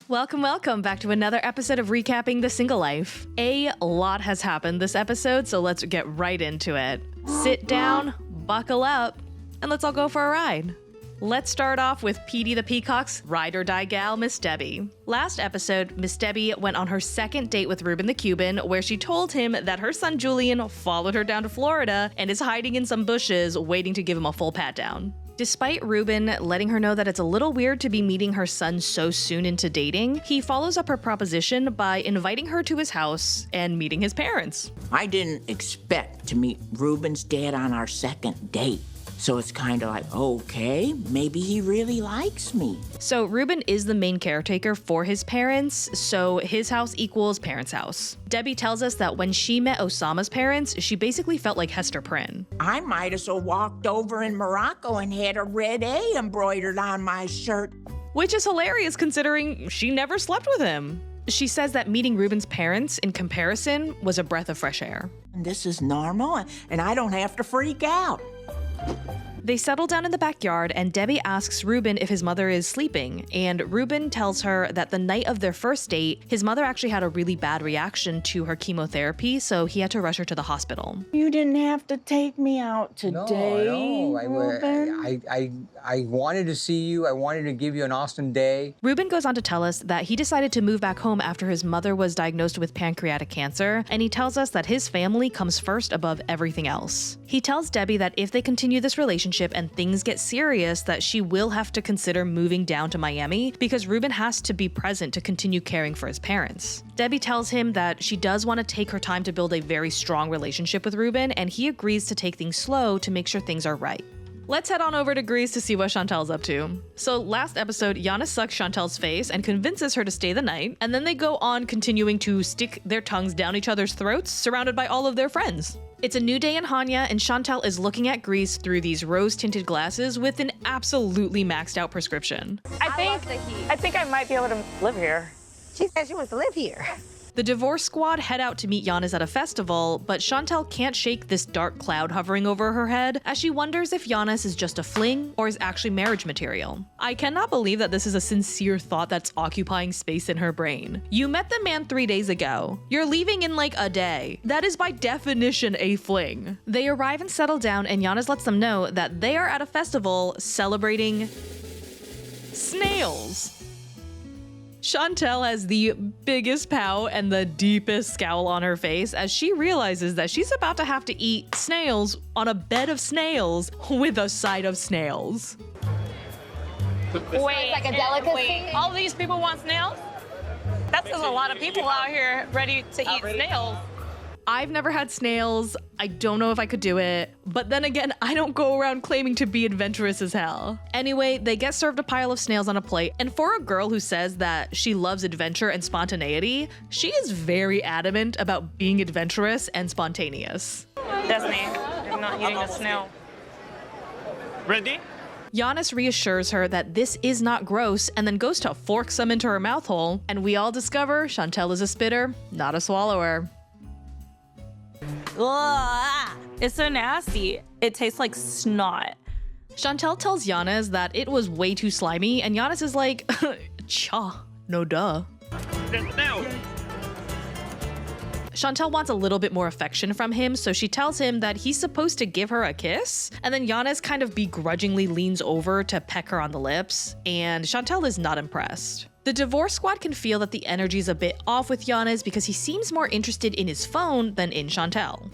Welcome, welcome back to another episode of Recapping the Single Life. A lot has happened this episode, so let's get right into it. Sit down, buckle up, and let's all go for a ride. Let's start off with Petey the Peacock's ride or die gal, Miss Debbie. Last episode, Miss Debbie went on her second date with Reuben the Cuban, where she told him that her son Julian followed her down to Florida and is hiding in some bushes waiting to give him a full pat down. Despite Reuben letting her know that it's a little weird to be meeting her son so soon into dating, he follows up her proposition by inviting her to his house and meeting his parents. I didn't expect to meet Reuben's dad on our second date. So it's kind of like, okay, maybe he really likes me. So Reuben is the main caretaker for his parents, so his house equals parents' house. Debbie tells us that when she met Osama's parents, she basically felt like Hester Prynne. I might as well walked over in Morocco and had a red A embroidered on my shirt. Which is hilarious considering she never slept with him. She says that meeting Reuben's parents, in comparison, was a breath of fresh air. And this is normal, and I don't have to freak out. They settle down in the backyard, and Debbie asks Reuben if his mother is sleeping, and Reuben tells her that the night of their first date, his mother actually had a really bad reaction to her chemotherapy, so he had to rush her to the hospital. You didn't have to take me out today, Reuben. I wanted to see you. I wanted to give you an awesome day. Reuben goes on to tell us that he decided to move back home after his mother was diagnosed with pancreatic cancer, and he tells us that his family comes first above everything else. He tells Debbie that if they continue this relationship and things get serious, that she will have to consider moving down to Miami because Reuben has to be present to continue caring for his parents. Debbie tells him that she does want to take her time to build a very strong relationship with Reuben, and he agrees to take things slow to make sure things are right. Let's head on over to Greece to see what Chantel's up to. So last episode, Giannis sucks Chantel's face and convinces her to stay the night, and then they go on continuing to stick their tongues down each other's throats, surrounded by all of their friends. It's a new day in Hanya, and Chantel is looking at Greece through these rose-tinted glasses with an absolutely maxed out prescription. I think I might be able to live here. She said she wants to live here. The divorce squad head out to meet Giannis at a festival, but Chantel can't shake this dark cloud hovering over her head as she wonders if Giannis is just a fling or is actually marriage material. I cannot believe that this is a sincere thought that's occupying space in her brain. You met the man 3 days ago. You're leaving in like a day. That is by definition a fling. They arrive and settle down, and Giannis lets them know that they are at a festival celebrating snails. Chantel has the biggest pout and the deepest scowl on her face as she realizes that she's about to have to eat snails on a bed of snails with a side of snails. Wait, like a delicacy? Wait, all these people want snails? That's a lot of people out here ready to eat snails. I've never had snails. I don't know if I could do it. But then again, I don't go around claiming to be adventurous as hell. Anyway, they get served a pile of snails on a plate, and for a girl who says that she loves adventure and spontaneity, she is very adamant about being adventurous and spontaneous. Destiny, I'm not eating a snail. Ready? Giannis reassures her that this is not gross and then goes to fork some into her mouth hole, and we all discover Chantel is a spitter, not a swallower. Ugh, it's so nasty. It tastes like snot. Chantel tells Giannis that it was way too slimy, and Giannis is like, cha, no duh. Now. Chantel wants a little bit more affection from him, so she tells him that he's supposed to give her a kiss, and then Giannis kind of begrudgingly leans over to peck her on the lips, and Chantel is not impressed. The divorce squad can feel that the energy's a bit off with Giannis because he seems more interested in his phone than in Chantel.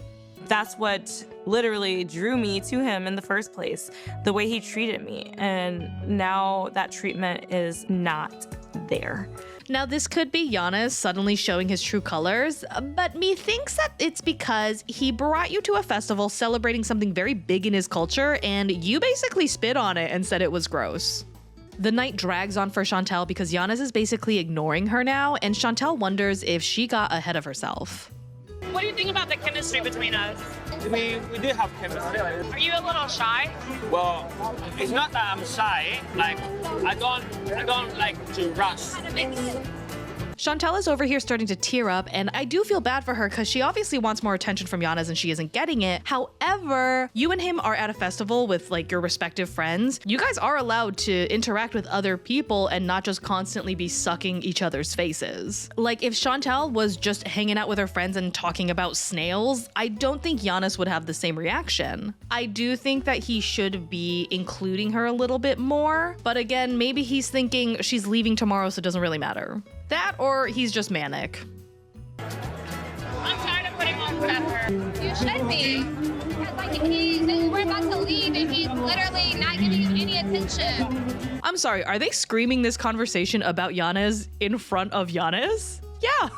That's what literally drew me to him in the first place, the way he treated me. And now that treatment is not there. Now, this could be Giannis suddenly showing his true colors, but me thinks that it's because he brought you to a festival celebrating something very big in his culture, and you basically spit on it and said it was gross. The night drags on for Chantel because Giannis is basically ignoring her now, and Chantel wonders if she got ahead of herself. What do you think about the chemistry between us? We do have chemistry. Are you a little shy? Well, it's not that I'm shy. Like I don't like to rush. Chantel is over here starting to tear up, and I do feel bad for her because she obviously wants more attention from Yanez and she isn't getting it. However, you and him are at a festival with like your respective friends. You guys are allowed to interact with other people and not just constantly be sucking each other's faces. Like if Chantel was just hanging out with her friends and talking about snails, I don't think Yanez would have the same reaction. I do think that he should be including her a little bit more, but again, maybe he's thinking she's leaving tomorrow so it doesn't really matter. That or he's just manic. I'm tired of putting on pressure. You should be. Because like we're about to leave and he's literally not giving you any attention. I'm sorry, are they screaming this conversation about Yanez in front of Yanez? Yeah,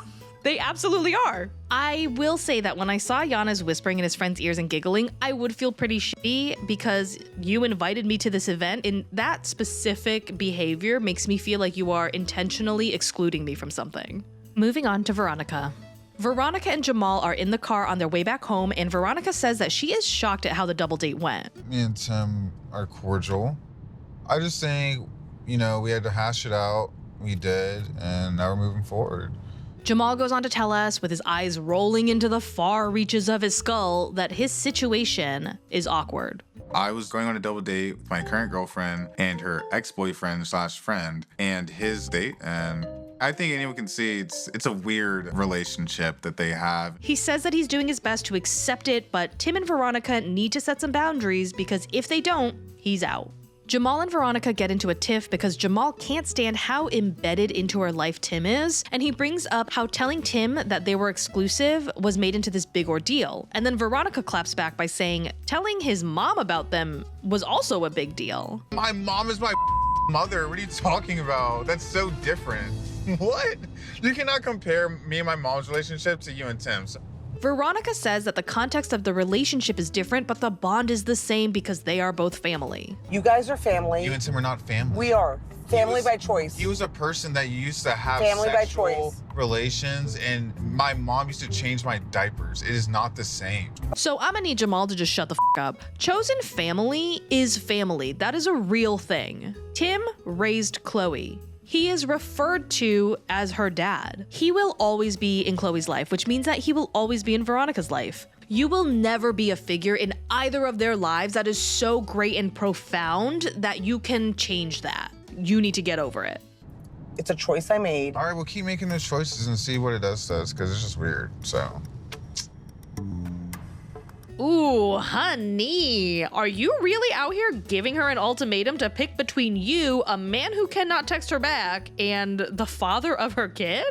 they absolutely are. I will say that when I saw Yanez whispering in his friend's ears and giggling, I would feel pretty shitty because you invited me to this event, and that specific behavior makes me feel like you are intentionally excluding me from something. Moving on to Veronica. Veronica and Jamal are in the car on their way back home, and Veronica says that she is shocked at how the double date went. Me and Tim are cordial. I just think, we had to hash it out. We did, and now we're moving forward. Jamal goes on to tell us, with his eyes rolling into the far reaches of his skull, that his situation is awkward. I was going on a double date with my current girlfriend and her ex-boyfriend/friend and his date, and I think anyone can see it's a weird relationship that they have. He says that he's doing his best to accept it, but Tim and Veronica need to set some boundaries because if they don't, he's out. Jamal and Veronica get into a tiff because Jamal can't stand how embedded into her life Tim is, and he brings up how telling Tim that they were exclusive was made into this big ordeal. And then Veronica claps back by saying telling his mom about them was also a big deal. My mom is my mother. What are you talking about? That's so different. What? You cannot compare me and my mom's relationship to you and Tim's. Veronica says that the context of the relationship is different, but the bond is the same because they are both family. You guys are family. You and Tim are not family. We are. Family by choice. He was a person that used to have family sexual by choice. Relations, and my mom used to change my diapers. It is not the same. So I'm gonna need Jamal to just shut the f up. Chosen family is family. That is a real thing. Tim raised Chloe. He is referred to as her dad. He will always be in Chloe's life, which means that he will always be in Veronica's life. You will never be a figure in either of their lives that is so great and profound that you can change that. You need to get over it. It's a choice I made. All right, we'll keep making those choices and see what it does to us, because it's just weird, so. Ooh, honey, are you really out here giving her an ultimatum to pick between you, a man who cannot text her back, and the father of her kid?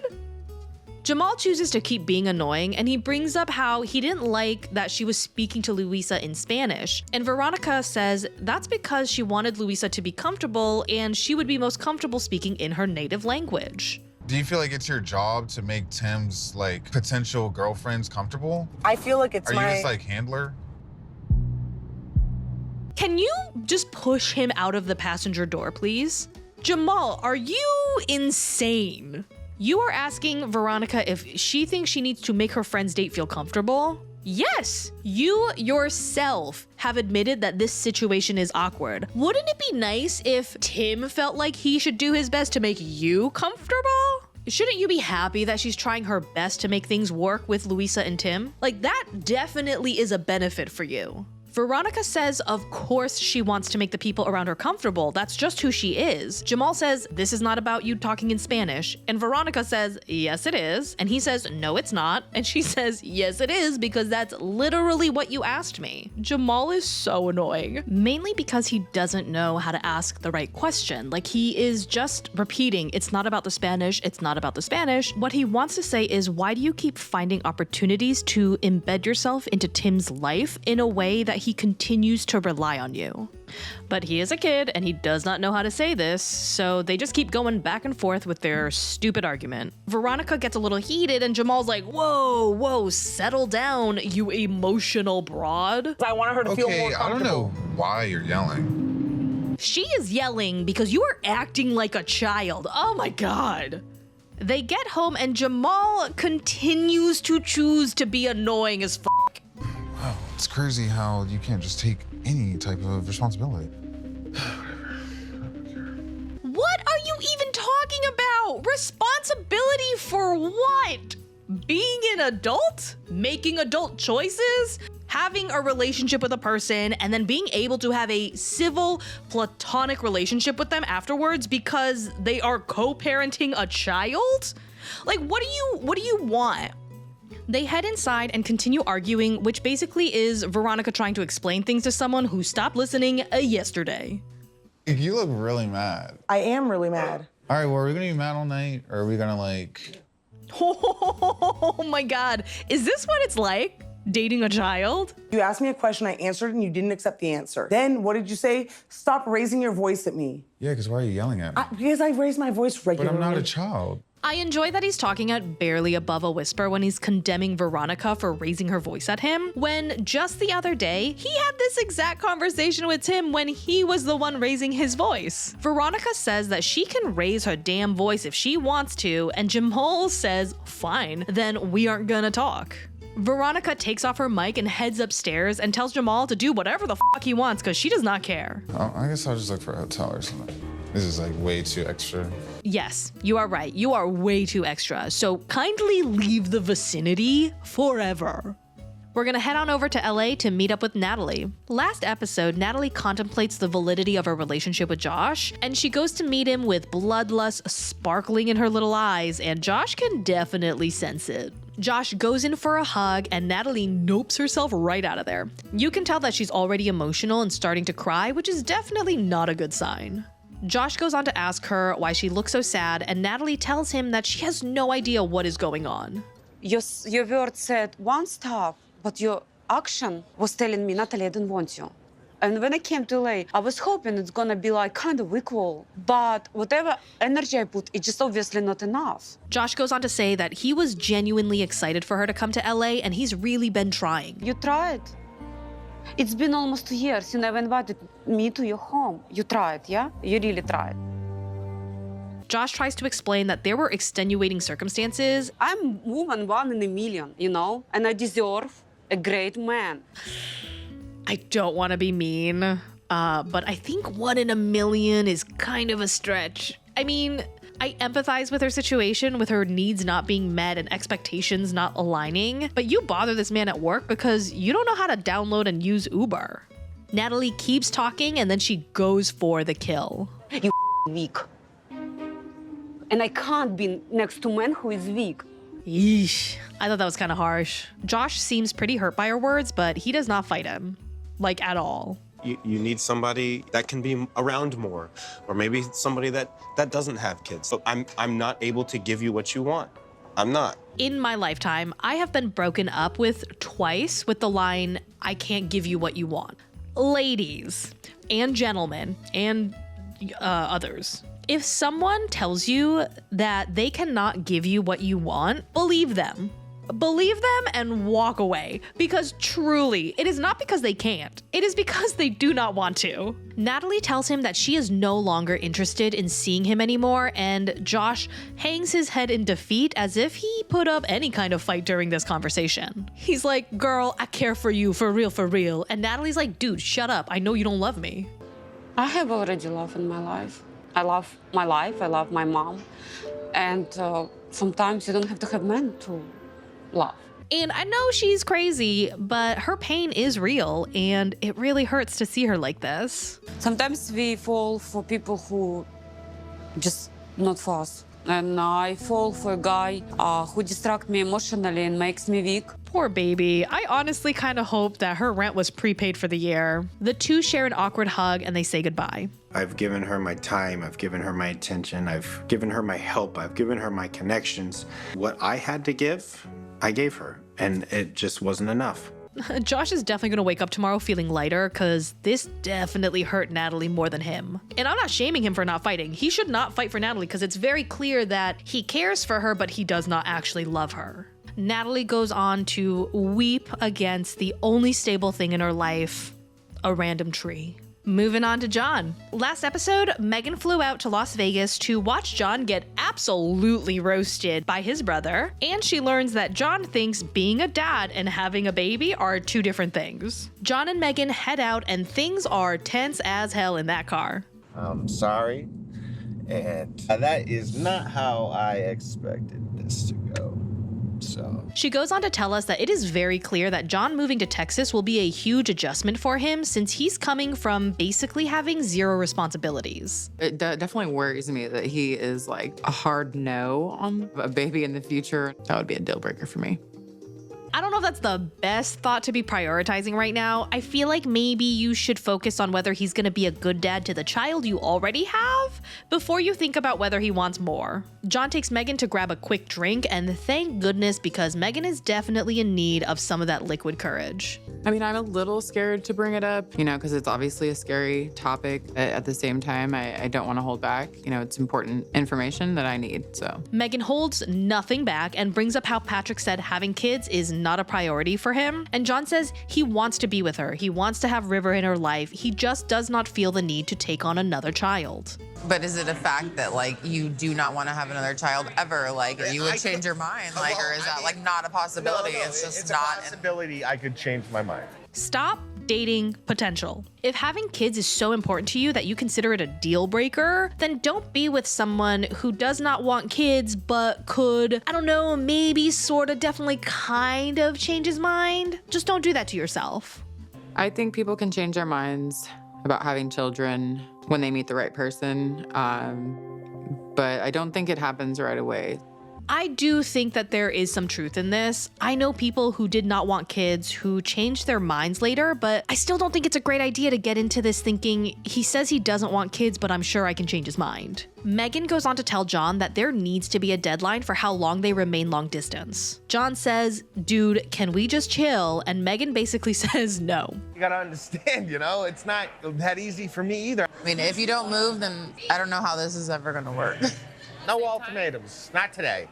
Jamal chooses to keep being annoying, and he brings up how he didn't like that she was speaking to Luisa in Spanish. And Veronica says that's because she wanted Luisa to be comfortable, and she would be most comfortable speaking in her native language. Do you feel like it's your job to make Tim's potential girlfriends comfortable? I feel like it's Are you just handler? Can you just push him out of the passenger door, please? Jamal, are you insane? You are asking Veronica if she thinks she needs to make her friend's date feel comfortable? Yes, you yourself have admitted that this situation is awkward. Wouldn't it be nice if Tim felt like he should do his best to make you comfortable? Shouldn't you be happy that she's trying her best to make things work with Luisa and Tim? That definitely is a benefit for you. Veronica says of course she wants to make the people around her comfortable. That's just who she is. Jamal says this is not about you talking in Spanish. And Veronica says yes it is. And he says no it's not. And she says yes it is because that's literally what you asked me. Jamal is so annoying. Mainly because he doesn't know how to ask the right question. He is just repeating it's not about the Spanish, it's not about the Spanish. What he wants to say is why do you keep finding opportunities to embed yourself into Tim's life in a way that he continues to rely on you? But he is a kid and he does not know how to say this, so they just keep going back and forth with their stupid argument. Veronica gets a little heated and Jamal's like, whoa, settle down, you emotional broad. I want her to feel more comfortable. I don't know why you're yelling. She is yelling because you are acting like a child. Oh my God. They get home and Jamal continues to choose to be annoying as f***. Wow, it's crazy how you can't just take any type of responsibility. What are you even talking about? Respond Responsibility for what? Being an adult? Making adult choices? Having a relationship with a person and then being able to have a civil, platonic relationship with them afterwards because they are co-parenting a child? Like, what do you want? They head inside and continue arguing, which basically is Veronica trying to explain things to someone who stopped listening yesterday. You look really mad. I am really mad. All right, well, are we gonna be mad all night? Or are we gonna like... Oh my God. Is this what it's like? Dating a child? You asked me a question, I answered, and you didn't accept the answer. Then what did you say? Stop raising your voice at me. Yeah, because why are you yelling at me? Because I raise my voice regularly. But I'm not a child. I enjoy that he's talking at barely above a whisper when he's condemning Veronica for raising her voice at him, when just the other day, he had this exact conversation with Tim when he was the one raising his voice. Veronica says that she can raise her damn voice if she wants to, and Jamal says, fine, then we aren't gonna talk. Veronica takes off her mic and heads upstairs and tells Jamal to do whatever the fuck he wants because she does not care. Oh, I guess I'll just look for a hotel or something. This is like way too extra. Yes, you are right. You are way too extra. So kindly leave the vicinity forever. We're gonna head on over to LA to meet up with Natalie. Last episode, Natalie contemplates the validity of her relationship with Josh, and she goes to meet him with bloodlust sparkling in her little eyes, and Josh can definitely sense it. Josh goes in for a hug, and Natalie nopes herself right out of there. You can tell that she's already emotional and starting to cry, which is definitely not a good sign. Josh goes on to ask her why she looks so sad, and Natalie tells him that she has no idea what is going on. Your word said one stuff, but your action was telling me, Natalie, I don't want you. And when I came to LA, I was hoping it's gonna be like kind of equal, but whatever energy I put, it's just obviously not enough. Josh goes on to say that he was genuinely excited for her to come to LA, and he's really been trying. You tried. It's been almost 2 years. You never invited me to your home. You tried, yeah? You really tried. Josh tries to explain that there were extenuating circumstances. I'm woman 1 in a million, you know? And I deserve a great man. I don't want to be mean, but I think 1 in a million is kind of a stretch. I mean, I empathize with her situation, with her needs not being met and expectations not aligning, but you bother this man at work because you don't know how to download and use Uber. Natalie keeps talking and then she goes for the kill. You weak. And I can't be next to a man who is weak. Yeesh. I thought that was kind of harsh. Josh seems pretty hurt by her words, but he does not fight him. Like, at all. You need somebody that can be around more, or maybe somebody that doesn't have kids. So I'm not able to give you what you want. I'm not. In my lifetime, I have been broken up with twice with the line, I can't give you what you want. Ladies and gentlemen and others, if someone tells you that they cannot give you what you want, believe them. Believe them and walk away, because truly, it is not because they can't. It is because they do not want to. Natalie tells him that she is no longer interested in seeing him anymore, and Josh hangs his head in defeat as if he put up any kind of fight during this conversation. He's like, girl, I care for you, for real. And Natalie's like, dude, shut up. I know you don't love me. I have already love in my life. I love my life, I love my mom. And sometimes you don't have to have men to love. And I know she's crazy, but her pain is real, and it really hurts to see her like this. Sometimes we fall for people who just not for us. And I fall for a guy who distracts me emotionally and makes me weak. Poor baby. I honestly kind of hope that her rent was prepaid for the year. The two share an awkward hug and they say goodbye. I've given her my time, I've given her my attention, I've given her my help, I've given her my connections. What I had to give, I gave her, and it just wasn't enough. Josh is definitely gonna wake up tomorrow feeling lighter, because this definitely hurt Natalie more than him. And I'm not shaming him for not fighting. He should not fight for Natalie, because it's very clear that he cares for her, but he does not actually love her. Natalie goes on to weep against the only stable thing in her life, a random tree. Moving on to John. Last episode, Megan flew out to Las Vegas to watch John get absolutely roasted by his brother, and she learns that John thinks being a dad and having a baby are two different things. John and Megan head out, and things are tense as hell in that car. I'm sorry, And that is not how I expected this to go. So she goes on to tell us that it is very clear that John moving to Texas will be a huge adjustment for him since he's coming from basically having zero responsibilities. It definitely worries me that he is like a hard no on a baby in the future. That would be a deal breaker for me. I don't know if that's the best thought to be prioritizing right now. I feel like maybe you should focus on whether he's gonna be a good dad to the child you already have before you think about whether he wants more. John takes Megan to grab a quick drink, and thank goodness because Megan is definitely in need of some of that liquid courage. I mean, I'm a little scared to bring it up, because it's obviously a scary topic. At the same time, I don't want to hold back. It's important information that I need, so. Megan holds nothing back and brings up how Patrick said having kids is not a priority for him. And John says he wants to be with her. He wants to have River in her life. He just does not feel the need to take on another child. But is it a fact that you do not want to have another child ever? You would change your mind, or is that not a possibility? No, it's just it's not a possibility. I could change my mind. Stop dating potential. If having kids is so important to you that you consider it a deal breaker, then don't be with someone who does not want kids but could, I don't know, maybe sort of definitely kind of change his mind. Just don't do that to yourself. I think people can change their minds about having children when they meet the right person, but I don't think it happens right away. I do think that there is some truth in this. I know people who did not want kids who changed their minds later, but I still don't think it's a great idea to get into this thinking, he says he doesn't want kids, but I'm sure I can change his mind. Megan goes on to tell John that there needs to be a deadline for how long they remain long distance. John says, dude, can we just chill? And Megan basically says no. You gotta understand, it's not that easy for me either. I mean, if you don't move, then I don't know how this is ever gonna work. No ultimatums, not today.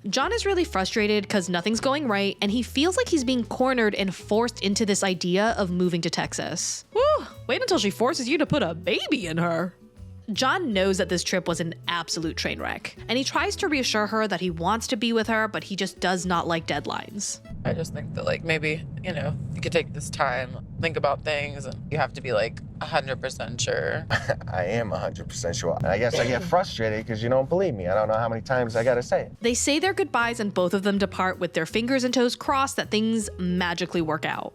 John is really frustrated because nothing's going right, and he feels like he's being cornered and forced into this idea of moving to Texas. Woo, wait until she forces you to put a baby in her. John knows that this trip was an absolute train wreck, and he tries to reassure her that he wants to be with her, but he just does not like deadlines. I just think that maybe, you could take this time, think about things, and you have to be 100% sure. I am 100% sure. I guess I get frustrated because you don't believe me. I don't know how many times I gotta say it. They say their goodbyes and both of them depart with their fingers and toes crossed that things magically work out.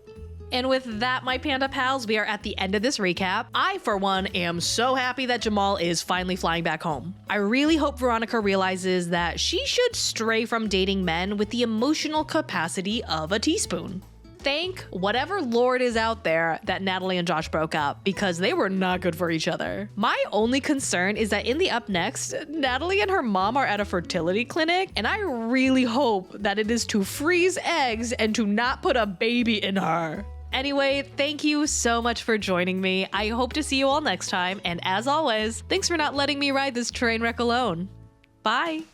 And with that, my Panda pals, we are at the end of this recap. I, for one, am so happy that Jamal is finally flying back home. I really hope Veronica realizes that she should stray from dating men with the emotional capacity of a teaspoon. Thank whatever Lord is out there that Natalie and Josh broke up, because they were not good for each other. My only concern is that in the up next, Natalie and her mom are at a fertility clinic, and I really hope that it is to freeze eggs and to not put a baby in her. Anyway, thank you so much for joining me. I hope to see you all next time, and as always, thanks for not letting me ride this train wreck alone. Bye!